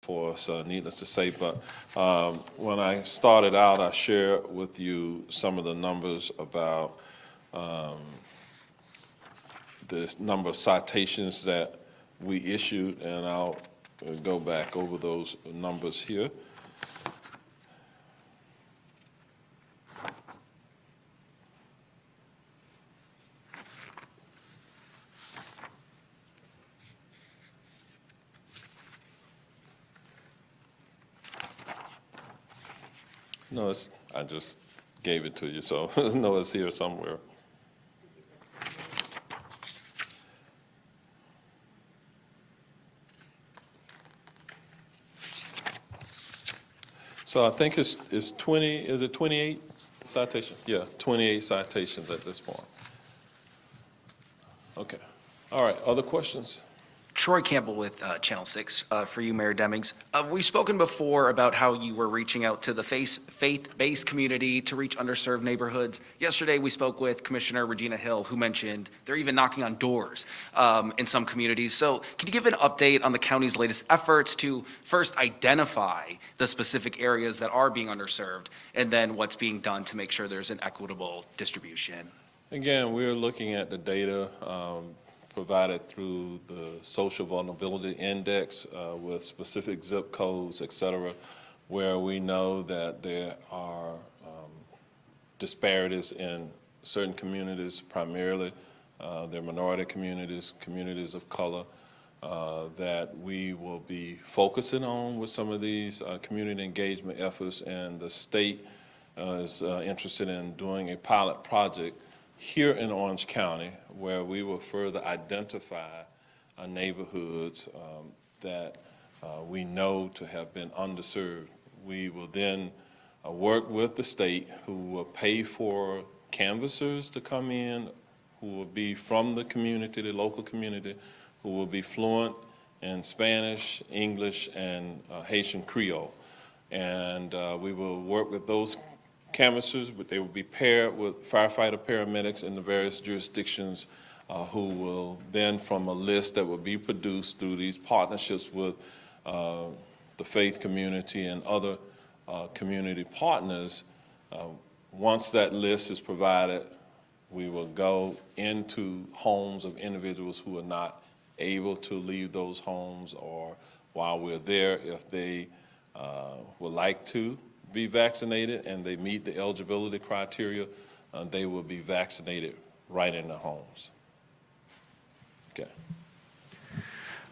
for us, needless to say. But when I started out, I shared with you some of the numbers about the number of citations that we issued, and I'll go back over those numbers here. No, I just gave it to you, so no, it's here somewhere. So I think it's 20, is it 28 citations? Yeah, 28 citations at this point. Okay. All right, other questions? Troy Campbell with Channel 6 for you, Mayor Demings. We've spoken before about how you were reaching out to the faith-based community to reach underserved neighborhoods. Yesterday, we spoke with Commissioner Regina Hill, who mentioned they're even knocking on doors in some communities. So can you give an update on the county's latest efforts to first identify the specific areas that are being underserved, and then what's being done to make sure there's an equitable distribution? Again, we're looking at the data provided through the Social Vulnerability Index with specific zip codes, et cetera, where we know that there are disparities in certain communities, primarily they're minority communities, communities of color, that we will be focusing on with some of these community engagement efforts, and the state is interested in doing a pilot project here in Orange County, where we will further identify neighborhoods that we know to have been underserved. We will then work with the state, who will pay for canvassers to come in, who will be from the community, the local community, who will be fluent in Spanish, English, and Haitian Creole. And we will work with those canvassers, but they will be paired with firefighter paramedics in the various jurisdictions who will then, from a list that will be produced through these partnerships with the faith community and other community partners, once that list is provided, we will go into homes of individuals who are not able to leave those homes, or while we're there, if they would like to be vaccinated and they meet the eligibility criteria, they will be vaccinated right in their homes. Okay.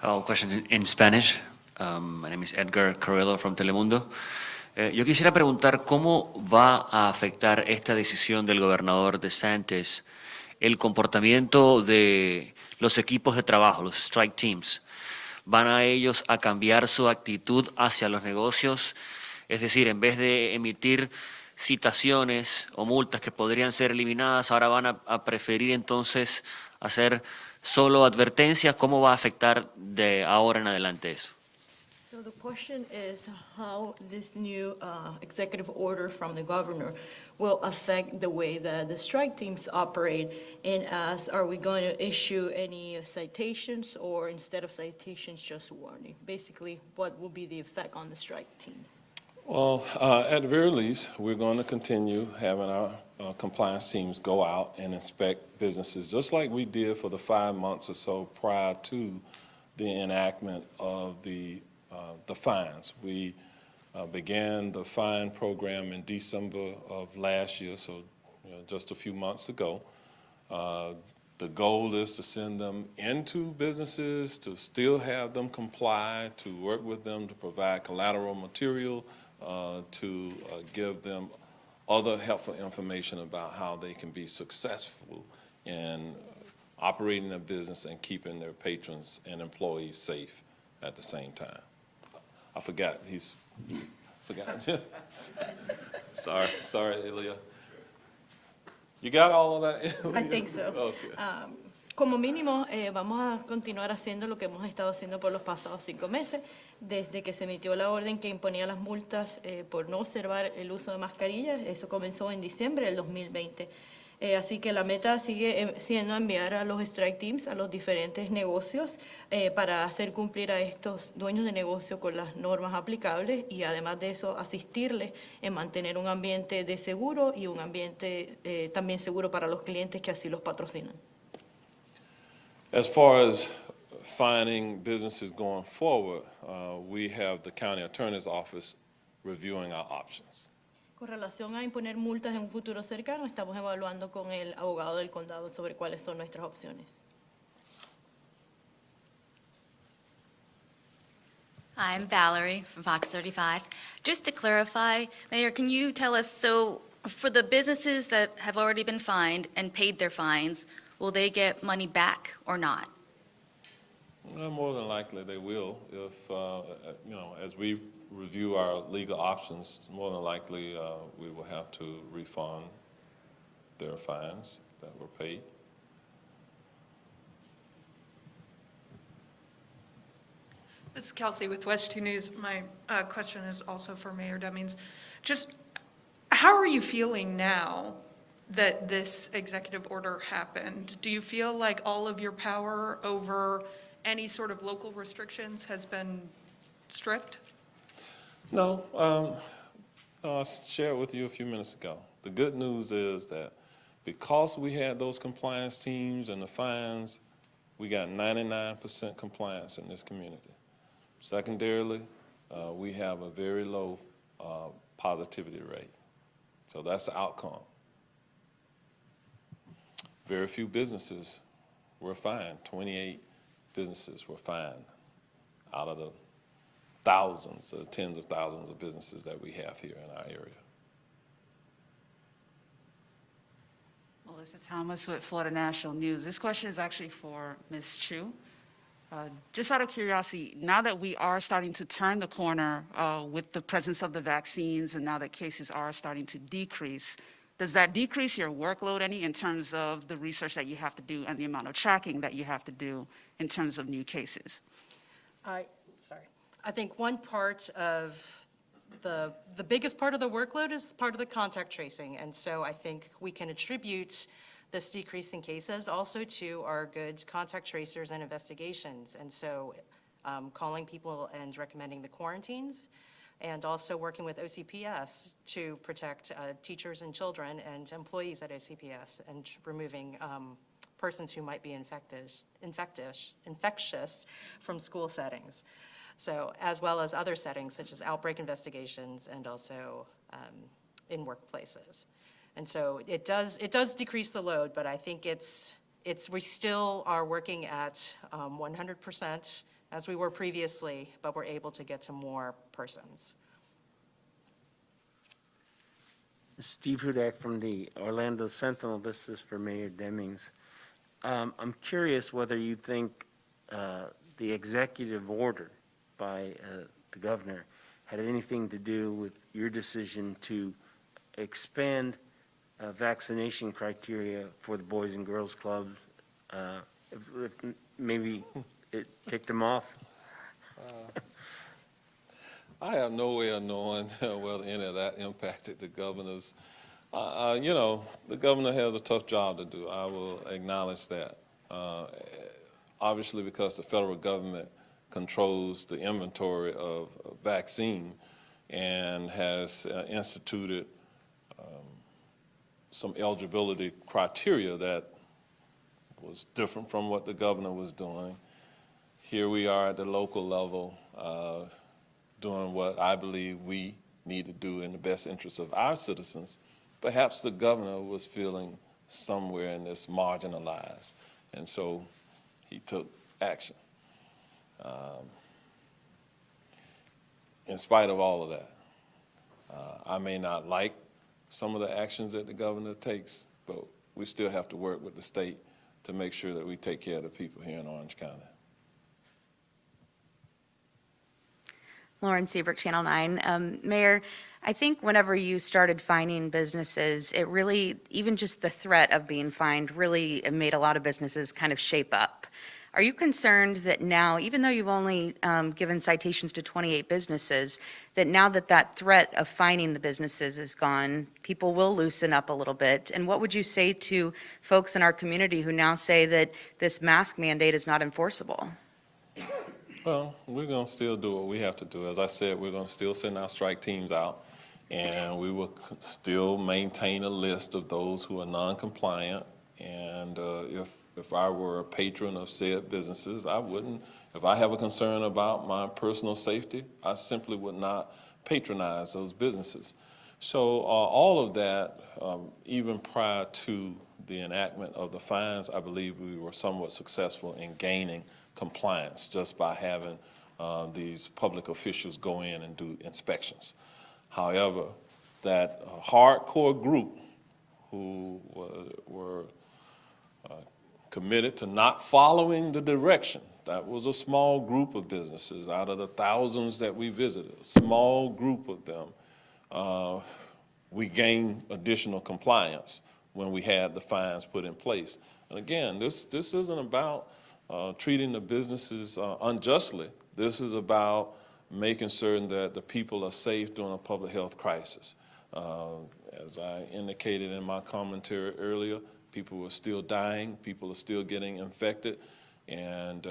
Question in Spanish. My name is Edgar Carrillo from Telemundo. Yo quisiera preguntar cómo va a afectar esta decisión del gobernador DeSantis el comportamiento de los equipos de trabajo, los strike teams. ¿Van a ellos a cambiar su actitud hacia los negocios? Es decir, en vez de emitir citaciones o multas que podrían ser eliminadas, ahora van a preferir entonces hacer solo advertencias. ¿Cómo va a afectar de ahora en adelante eso? So the question is how this new executive order from the governor will affect the way that the strike teams operate, and are we going to issue any citations, or instead of citations, just warning? Basically, what will be the effect on the strike teams? Well, at the very least, we're going to continue having our compliance teams go out and inspect businesses, just like we did for the 5 months or so prior to the enactment of the fines. We began the fine program in December of last year, so just a few months ago. The goal is to send them into businesses, to still have them comply, to work with them to provide collateral material, to give them other helpful information about how they can be successful in operating their business and keeping their patrons and employees safe at the same time. I forgot, sorry, Ilya. You got all of that, Ilya? I think so. Okay. Como mínimo, vamos a continuar haciendo lo que hemos estado haciendo por los pasados 5 meses, desde que se emitió la orden que imponía las multas por no observar el uso de mascarillas. Eso comenzó en diciembre del 2020. Así que la meta sigue siendo enviar a los strike teams a los diferentes negocios para hacer cumplir a estos dueños de negocio con las normas aplicables y además de eso asistirles en mantener un ambiente de seguro y un ambiente también seguro para los clientes que así los patrocinan. As far as finding businesses going forward, we have the county attorney's office reviewing our options. Con relación a imponer multas en un futuro cercano, estamos evaluando con el abogado del condado sobre cuáles son nuestras opciones. Hi, I'm Valerie from Fox 35. Just to clarify, Mayor, can you tell us, so for the businesses that have already been fined and paid their fines, will they get money back or not? Well, more than likely they will. If, as we review our legal options, more than likely we will have to refund their fines that were paid. This is Kelsey with West 2 News. My question is also for Mayor Demings. Just how are you feeling now that this executive order happened? Do you feel like all of your power over any sort of local restrictions has been stripped? No, I shared with you a few minutes ago. The good news is that because we had those compliance teams and the fines, we got 99% compliance in this community. Secondarily, we have a very low positivity rate. So that's the outcome. Very few businesses were fined. 28 businesses were fined out of the thousands or tens of thousands of businesses that we have here in our area. Melissa Thomas with Florida National News. This question is actually for Ms. Chu. Just out of curiosity, now that we are starting to turn the corner with the presence of the vaccines and now that cases are starting to decrease, does that decrease your workload any in terms of the research that you have to do and the amount of tracking that you have to do in terms of new cases? I think one part of the biggest part of the workload is part of the contact tracing. And so I think we can attribute this decrease in cases also to our good contact tracers and investigations. And so calling people and recommending the quarantines, and also working with OCPS to protect teachers and children and employees at OCPS, and removing persons who might be infectious from school settings. So, as well as other settings such as outbreak investigations and also in workplaces. And so it does decrease the load, but I think we still are working at 100% as we were previously, but we're able to get to more persons. Steve Hudak from the Orlando Sentinel. This is for Mayor Demings. I'm curious whether you think the executive order by the governor had anything to do with your decision to expand vaccination criteria for the Boys and Girls Clubs, if maybe it ticked them off? I have no way of knowing whether any of that impacted the governors. The governor has a tough job to do. I will acknowledge that. Obviously, because the federal government controls the inventory of vaccine and has instituted some eligibility criteria that was different from what the governor was doing. Here we are at the local level doing what I believe we need to do in the best interest of our citizens. Perhaps the governor was feeling somewhere in this marginalized, and so he took action. In spite of all of that, I may not like some of the actions that the governor takes, but we still have to work with the state to make sure that we take care of the people here in Orange County. Lauren Seabrook, Channel 9. Mayor, I think whenever you started fining businesses, it really, even just the threat of being fined really made a lot of businesses kind of shape up. Are you concerned that now, even though you've only given citations to 28 businesses, that now that that threat of fining the businesses is gone, people will loosen up a little bit? And what would you say to folks in our community who now say that this mask mandate is not enforceable? Well, we're going to still do what we have to do. As I said, we're going to still send our strike teams out, and we will still maintain a list of those who are non-compliant. And if I were a patron of said businesses, I wouldn't. If I have a concern about my personal safety, I simply would not patronize those businesses. So all of that, even prior to the enactment of the fines, I believe we were somewhat successful in gaining compliance just by having these public officials go in and do inspections. However, that hardcore group who were committed to not following the direction, that was a small group of businesses out of the thousands that we visited, a small group of them. We gained additional compliance when we had the fines put in place. And again, this isn't about treating the businesses unjustly. This is about making certain that the people are safe during a public health crisis. As I indicated in my commentary earlier, people are still dying, people are still getting infected, and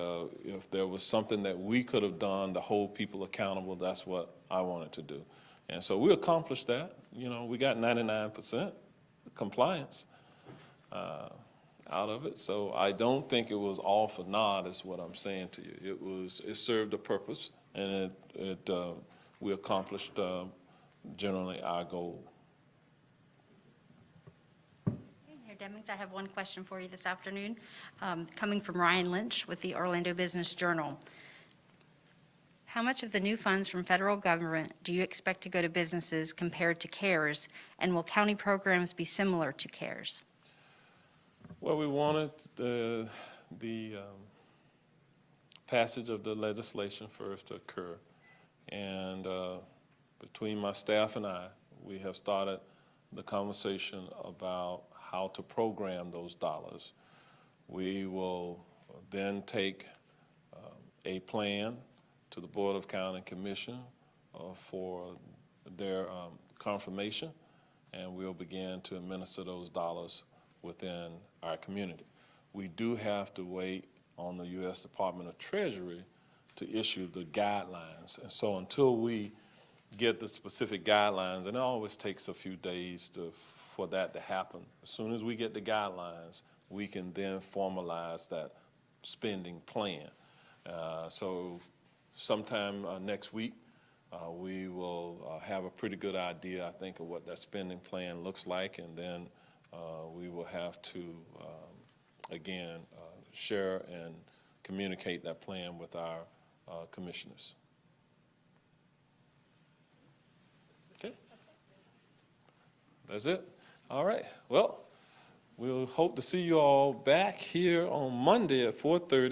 if there was something that we could have done to hold people accountable, that's what I wanted to do. And so we accomplished that. You know, we got 99% compliance out of it. So I don't think it was all for naught is what I'm saying to you. It served a purpose, and we accomplished generally our goal. Mayor Demings, I have one question for you this afternoon, coming from Ryan Lynch with the Orlando Business Journal. How much of the new funds from federal government do you expect to go to businesses compared to CARES, and will county programs be similar to CARES? Well, we wanted the passage of the legislation first to occur, and between my staff and I, we have started the conversation about how to program those dollars. We will then take a plan to the Board of County Commission for their confirmation, and we'll begin to administer those dollars within our community. We do have to wait on the U.S. Department of Treasury to issue the guidelines, and so until we get the specific guidelines, and it always takes a few days for that to happen. As soon as we get the guidelines, we can then formalize that spending plan. So sometime next week, we will have a pretty good idea, I think, of what that spending plan looks like, and then we will have to, again, share and communicate that plan with our commissioners. Okay? That's it? All right. Well, we'll hope to see you all back here on Monday at 4:30.